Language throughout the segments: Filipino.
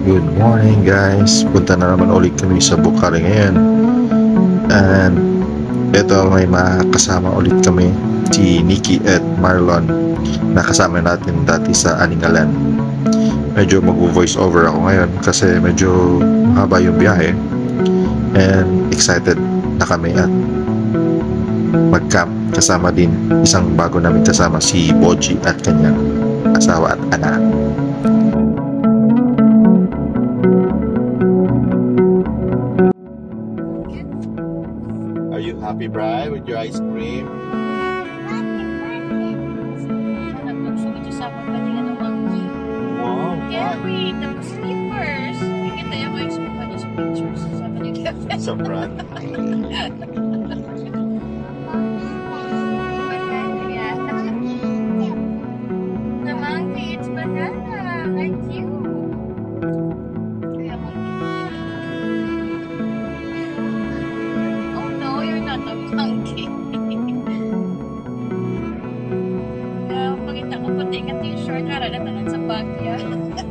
Good morning guys, punta na naman ulit kami sa Bukhari ngayon. And ito, may makasama ulit kami, si Nikki at Marlon, na kasama natin dati sa Aningalan. Medyo mag-voice over ako ngayon kasi medyo mahaba yung biyahe. And excited na kami at mag-camp. Kasama din isang bago namin kasama, si Boji at kanyang asawa at anak. Are you happy, Bri, with your ice cream? Wow, Gary, tapos slippers. Kita yung mga isupa niya sa pictures. Sabi niya Gary. sa brand. The monkey, it's banana. Like you. Kaya monkey. Oh no, you're not a monkey. Kaya pagkita ko pati ingat yung short, harap na tanan sa bag niya. Wala na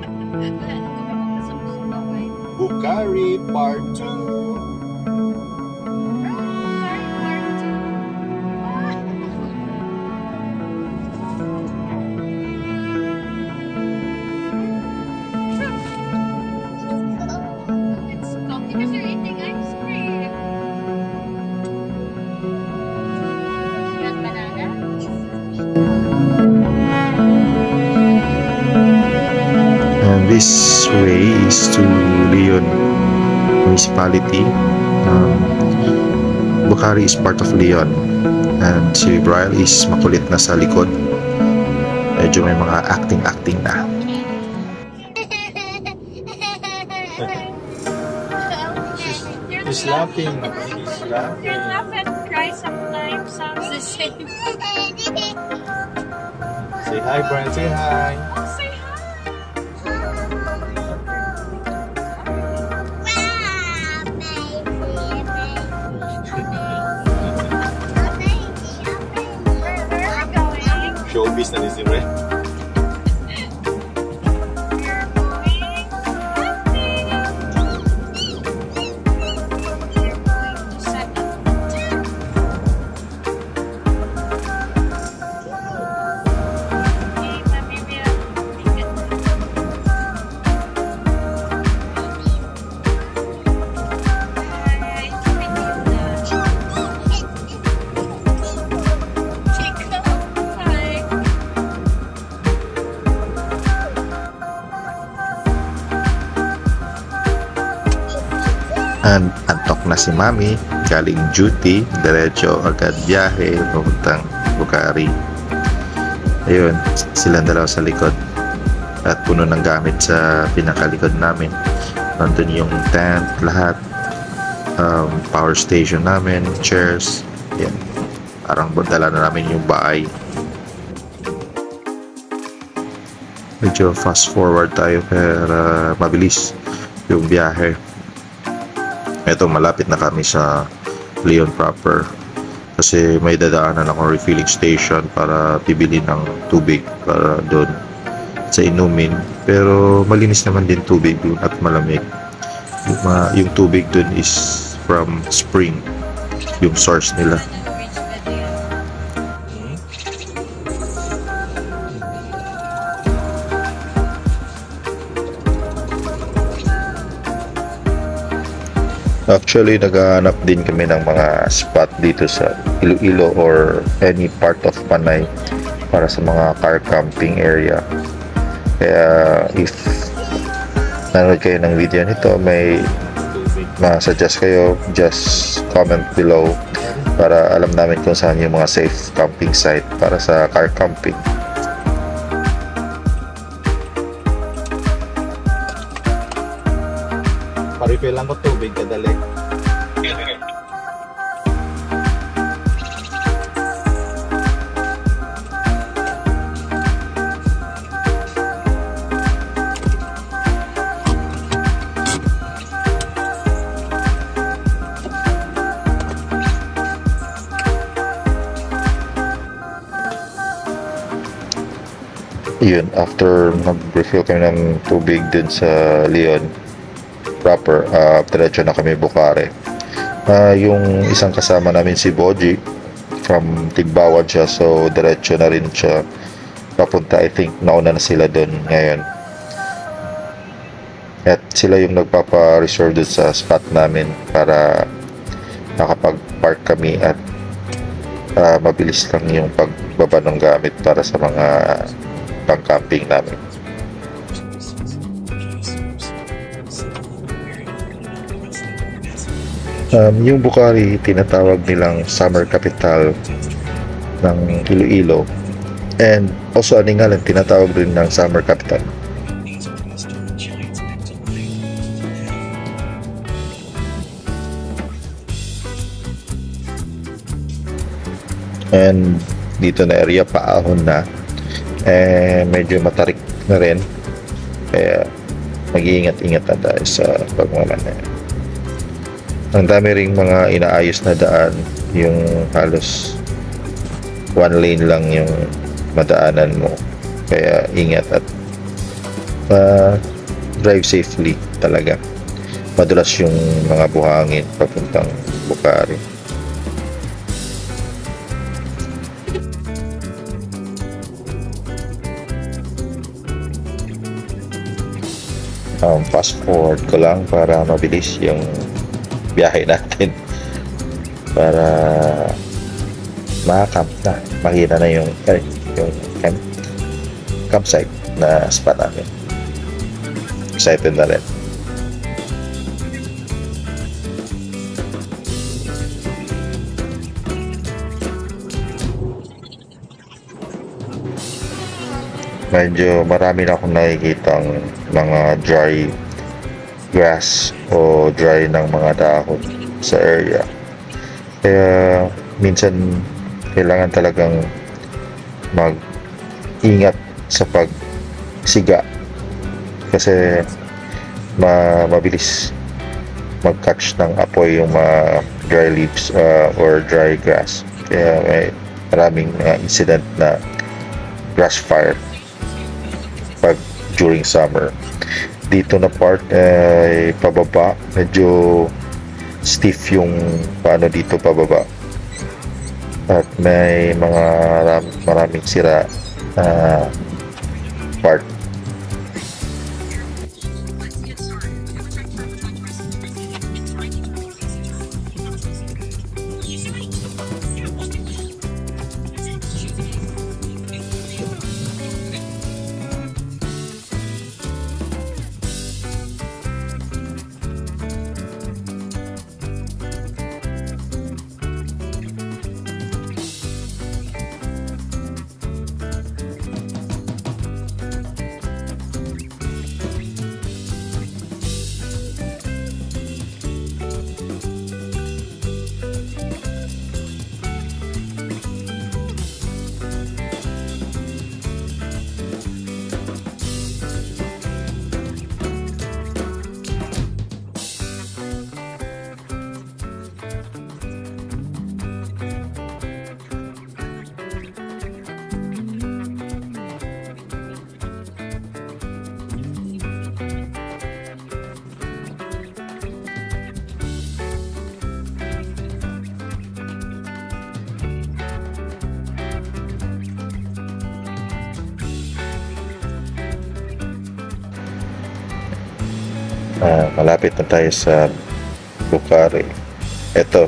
kami magkasama sa baway. Bukhari Part 2. It's cold because you're eating ice cream. You got banana? And this way is to Leon Municipality. Bukhari is part of Leon. And si Brian is makulit na sa likod. Medyo may mga acting na. He's laughing. You laugh and cry sometimes. Sounds the same. Say hi, Brian. Say hi. Oh, say hi. Where are we going? Showbiz na ni si Brian. We're going camping. We're going to set up a tent. Okay, Mommy will make it. Alright, we need that. Chico, hi. And antok na si Mami, galing duty, diretso agad biyahe papuntang Bukhari. Ayun, silang dalawa sa likod at puno ng gamit sa pinakalikod namin. Nandun yung tent, lahat, power station namin, chairs, yan. Parang dala na namin yung bahay. Medyo fast forward tayo pero mabilis yung biyahe. Ito, malapit na kami sa Leon proper kasi may dadaanan akong refilling station para bibili ng tubig para doon sa inumin, pero malinis naman din tubig doon at malamig. Yung tubig doon is from spring, yung source nila. Actually, naghahanap din kami ng mga spot dito sa Iloilo or any part of Panay para sa mga car camping area. Kaya if nanonood kayo ng video nito, may ma-suggest kayo, just comment below para alam namin kung saan yung mga safe camping site para sa car camping. Pa-refill lang ko tubig kadali. yun, after nag-refill kami ng tubig dun sa Leon proper, diretso na kami Bukhari. Yung isang kasama namin si Boji from Tigbawad siya, so diretso na rin siya papunta. I think nauna na sila dun ngayon, at sila yung nagpapa-reserve dun sa spot namin para nakapag-park kami, at mabilis lang yung pagbaba ng gamit para sa mga pang-camping namin. Yung Bukhari, tinatawag nilang summer capital ng Iloilo, and also Aningalan tinatawag rin ng summer capital. And dito na area paahon na, medyo matarik na rin, kaya mag-iingat-ingat na tayo sa pagmamaneho. Ang dami ring mga inaayos na daan, yung halos one lane lang yung madaanan mo, kaya ingat at drive safely talaga. Madulas yung mga buhangin papuntang Bukhari. Fast forward ko lang para mabilis yung biyahe natin, para makacamp na, makita na yung campsite na spot namin. Excited na rin. Medyo marami na akong nakikitang mga dry grass o dry ng mga dahon sa area, kaya minsan kailangan talagang mag-ingat sa pagsiga, kasi mabilis mag-catch ng apoy yung mga dry leaves or dry grass, kaya may maraming incident na grass fire pag during summer. Dito na part ay pababa, medyo stiff yung paano dito pababa, at may mga maraming sira part. Malapit na tayo sa Bukhari. Ito,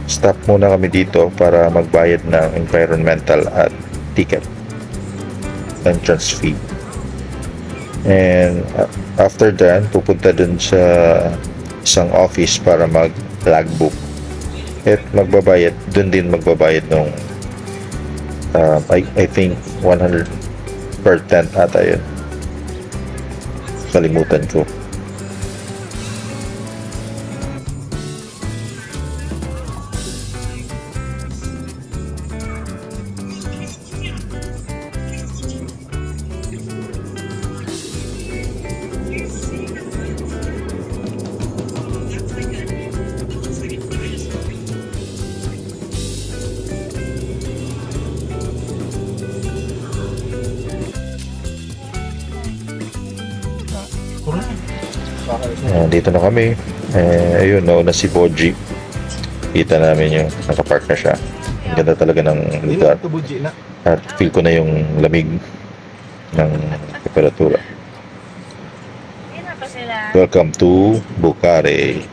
stop muna kami dito para magbayad ng environmental at ticket, entrance fee, and after that pupunta dun sa isang office para mag logbook, at magbabayad dun din, magbabayad nung I think 100 per tent ata yun, kalimutan ko. Dito na kami. Ayun, nauna si Boji. Kita namin yung nakapark na siya. Ang ganda talaga ng lugar. At feel ko na yung lamig ng temperatura. Hindi na pa sila. Welcome to Bukhari.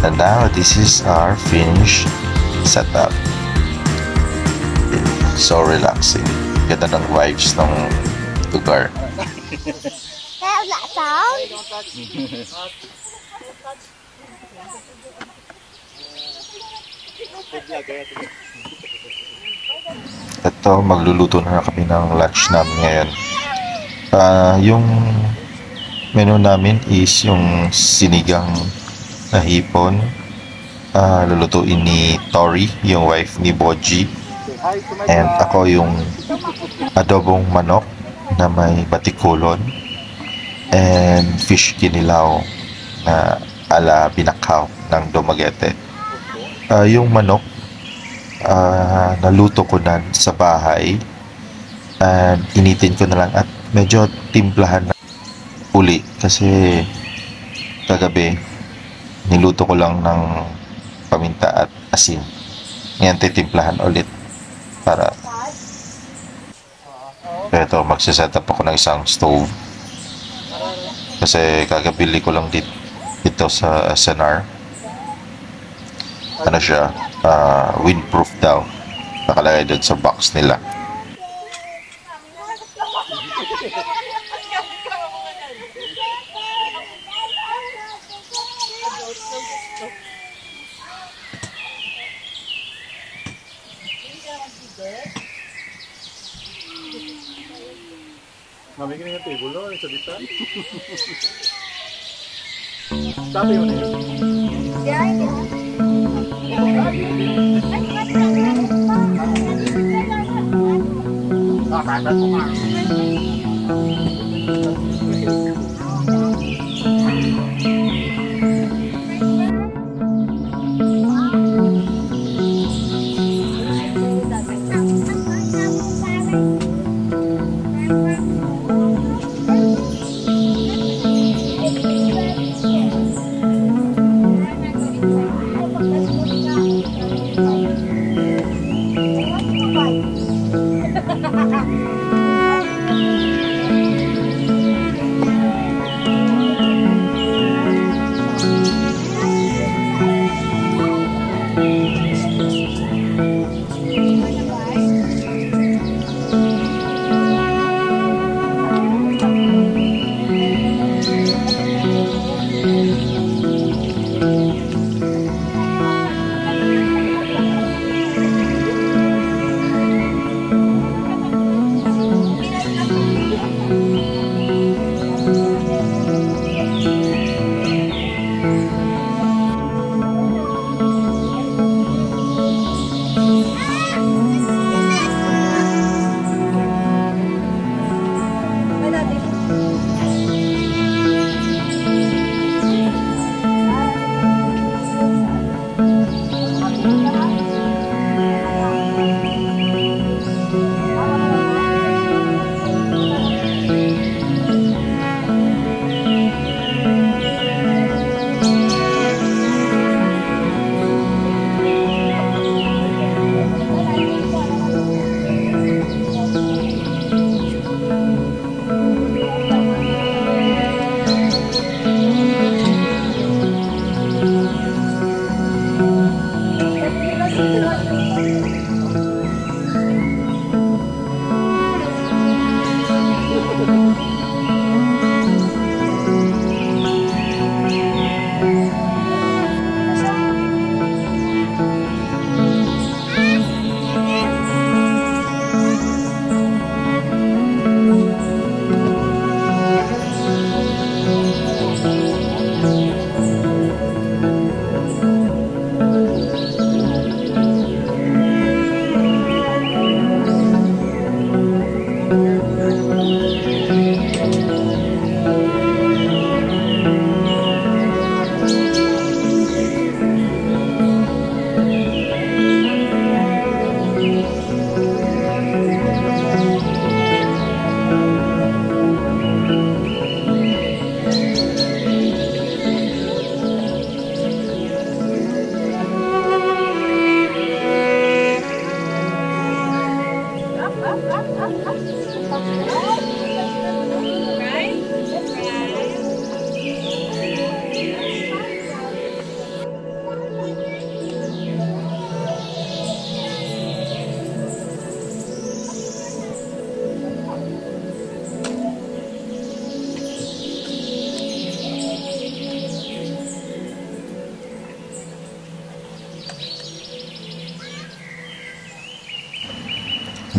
And now this is our finished setup. So relaxing. Ganda ng vibes ng lugar. Ito, magluluto na kami ng lunch namin ngayon. Yung menu namin is yung sinigang na hipon. Lulutuin ni Tori, yung wife ni Boji. And ako yung adobong manok na may batikulon. And fish kinilaw na ala binakaw ng Dumaguete. Yung manok, naluto ko na sa bahay. And initin ko na lang at medyo timplahan na uli. Kasi kagabi, niluto ko lang ng paminta at asin. Ngayon titimplahan ulit para eto, magsiset up ako ng isang stove kasi kagabili ko lang dito sa SNR. Ano siya, windproof daw, nakalagay doon sa box nila. Mami kini nga table no, sa dita. Sabi mo na yun. Kaya ko nga.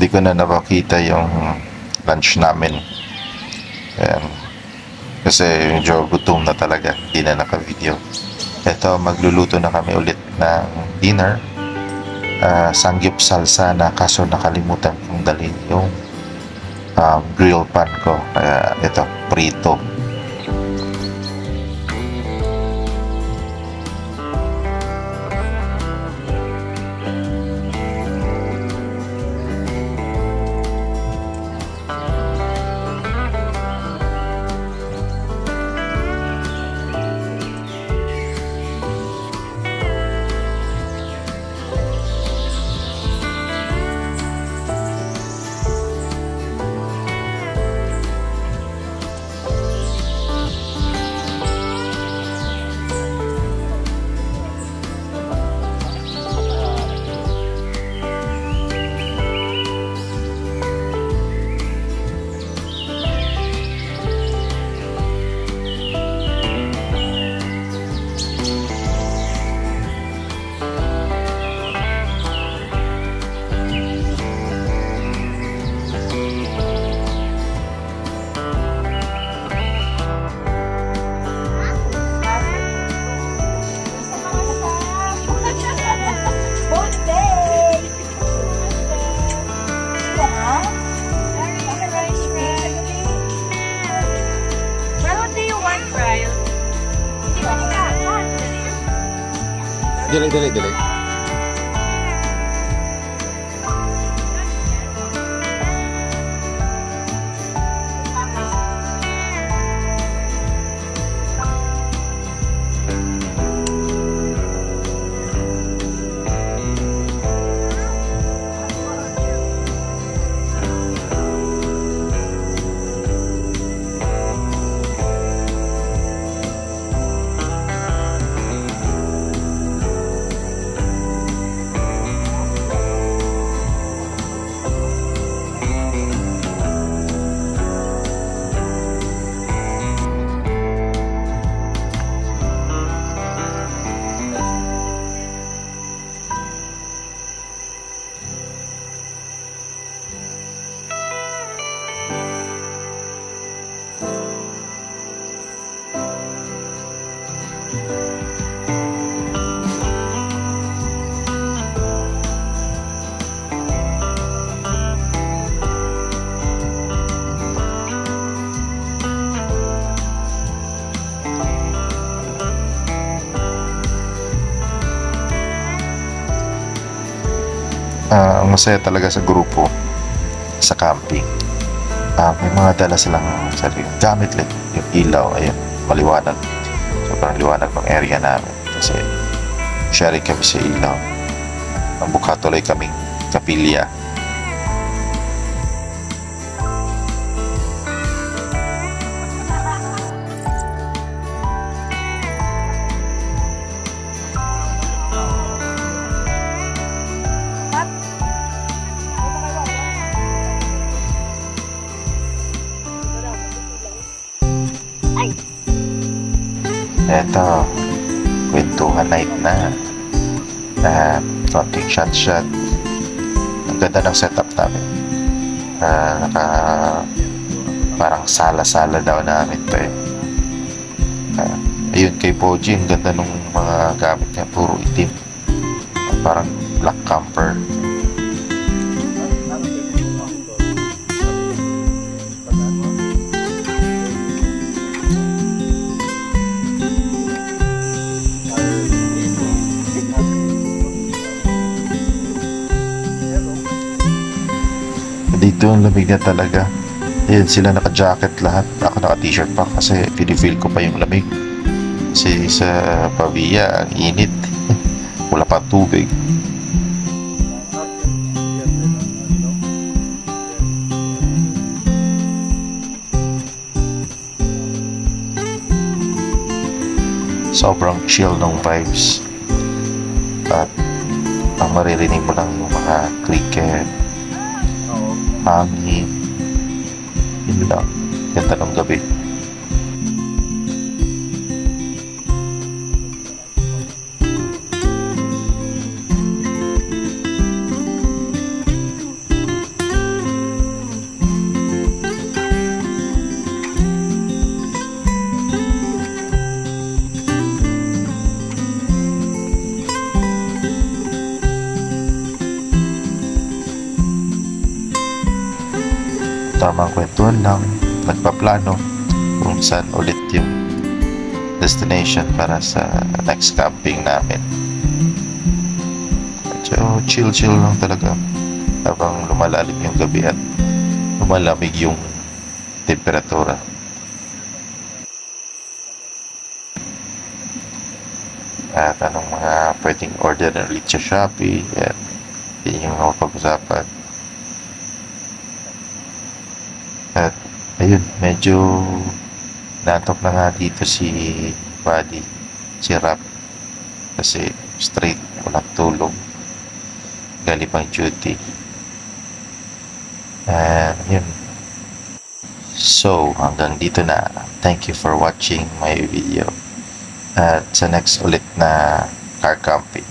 Hindi ko na napakita yung lunch namin. Ayan. Kasi medyo gutom na talaga. Hindi na naka-video. Ito, magluluto na kami ulit ng dinner. Sangyup salsa na, kaso nakalimutan kong dalhin yung grill pan ko. Kaya ito, prito. Dili. Ang masaya talaga sa grupo sa camping. May mga dala silang sariling gamit like yung ilaw, ayun, maliwanag. Sobrang liwanag ng area namin kasi sharing kami sa ilaw. Nagbuka tuloy kaming kapilya. Eto, kwentuhan night na. Konting shot. Ang ganda ng setup namin. Parang sala-sala daw namin to eh. Ayun kay Poji, ang ganda nung mga gamit niya, puro itim. Parang black camper. Dito ang lamig na talaga. Ayan sila naka-jacket lahat. Ako naka-t-shirt pa kasi feel ko pa yung lamig. Kasi sa Pavia, ang init. Wala pa tubig. Sobrang chill ng vibes. At ang maririnig mo lang yung mga cricket, hangin. Yun lang. Ganda ng gabi. tamang kwentuhan lang, nagpaplano kung saan ulit yung destination para sa next camping namin. So, chill lang talaga habang lumalalim yung gabi at lumalamig yung temperatura. At anong mga pwedeng order na ulit sa Shopee, yan yung mga pag-usapan. At ayun, medyo natok na nga dito si Buddy, si Rap, kasi straight, walang tulog, galing pang duty. And yun, so hanggang dito na. Thank you for watching my video, at sa next ulit na car camping.